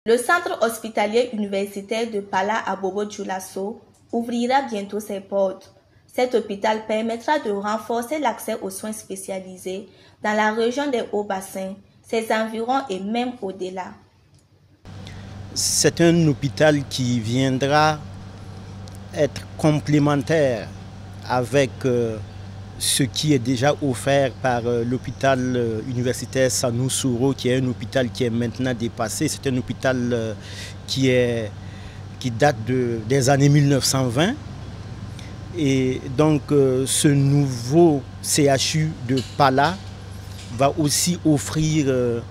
Le centre hospitalier universitaire de Pala à Bobo-Dioulasso ouvrira bientôt ses portes. Cet hôpital permettra de renforcer l'accès aux soins spécialisés dans la région des Hauts-Bassins, ses environs et même au-delà. C'est un hôpital qui viendra être complémentaire avec ce qui est déjà offert par l'hôpital universitaire Sanou Souro, qui est un hôpital qui est maintenant dépassé. C'est un hôpital qui date des années 1920. Et donc ce nouveau CHU de Pala va aussi offrir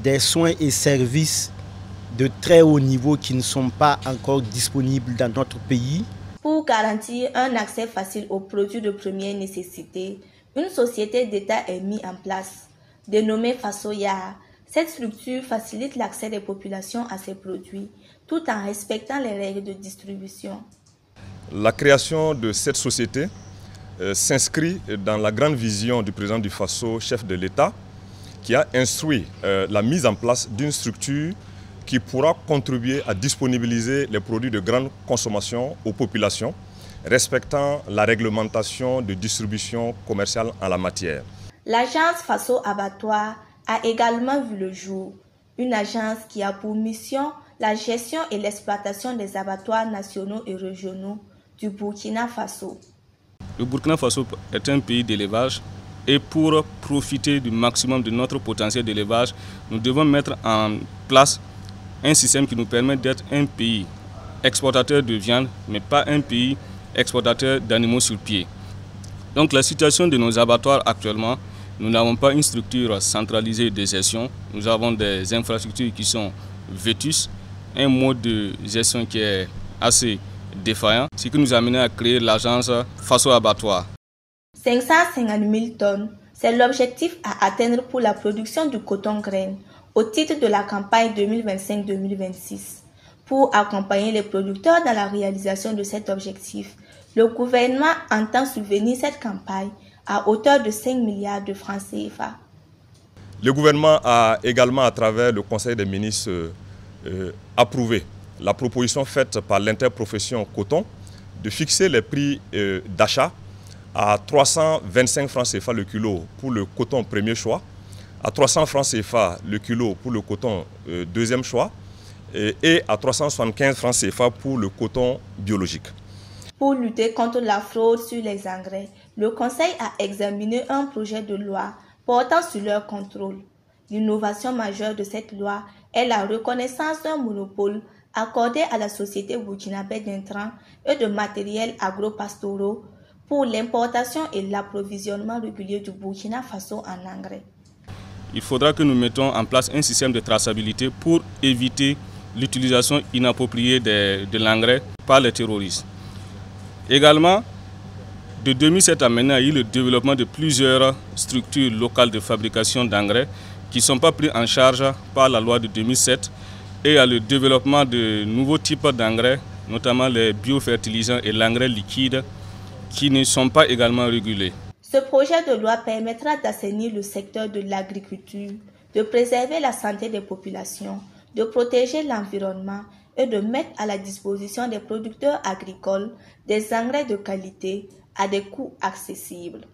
des soins et services de très haut niveau qui ne sont pas encore disponibles dans notre pays. Pour garantir un accès facile aux produits de première nécessité, une société d'État est mise en place. Dénommée Fasoya, cette structure facilite l'accès des populations à ces produits tout en respectant les règles de distribution. La création de cette société s'inscrit dans la grande vision du président du Faso, chef de l'État, qui a instruit la mise en place d'une structure qui pourra contribuer à disponibiliser les produits de grande consommation aux populations, respectant la réglementation de distribution commerciale en la matière. L'agence Faso Abattoir a également vu le jour, une agence qui a pour mission la gestion et l'exploitation des abattoirs nationaux et régionaux du Burkina Faso. Le Burkina Faso est un pays d'élevage et pour profiter du maximum de notre potentiel d'élevage, nous devons mettre en place un système qui nous permet d'être un pays exportateur de viande, mais pas un pays exportateur d'animaux sur pied. Donc la situation de nos abattoirs actuellement, nous n'avons pas une structure centralisée de gestion. Nous avons des infrastructures qui sont vétustes, un mode de gestion qui est assez défaillant, ce qui nous a amené à créer l'agence Faso Abattoir. 550 000 tonnes, c'est l'objectif à atteindre pour la production du coton-graine au titre de la campagne 2025-2026. Pour accompagner les producteurs dans la réalisation de cet objectif, le gouvernement entend subvenir cette campagne à hauteur de 5 milliards de francs CFA. Le gouvernement a également, à travers le Conseil des ministres, approuvé la proposition faite par l'interprofession coton de fixer les prix d'achat à 325 francs CFA le kilo pour le coton premier choix, à 300 francs CFA le kilo pour le coton deuxième choix et à 375 francs CFA pour le coton biologique. Pour lutter contre la fraude sur les engrais, le Conseil a examiné un projet de loi portant sur leur contrôle. L'innovation majeure de cette loi est la reconnaissance d'un monopole accordé à la société burkinabé d'intrants et de matériels agro-pastoraux pour l'importation et l'approvisionnement régulier du Burkina Faso en engrais. Il faudra que nous mettions en place un système de traçabilité pour éviter l'utilisation inappropriée de l'engrais par les terroristes. Également, de 2007 à maintenant, il y a eu le développement de plusieurs structures locales de fabrication d'engrais qui ne sont pas prises en charge par la loi de 2007 et il y a le développement de nouveaux types d'engrais, notamment les biofertilisants et l'engrais liquide, qui ne sont pas également régulés. Ce projet de loi permettra d'assainir le secteur de l'agriculture, de préserver la santé des populations, de protéger l'environnement et de mettre à la disposition des producteurs agricoles des engrais de qualité à des coûts accessibles.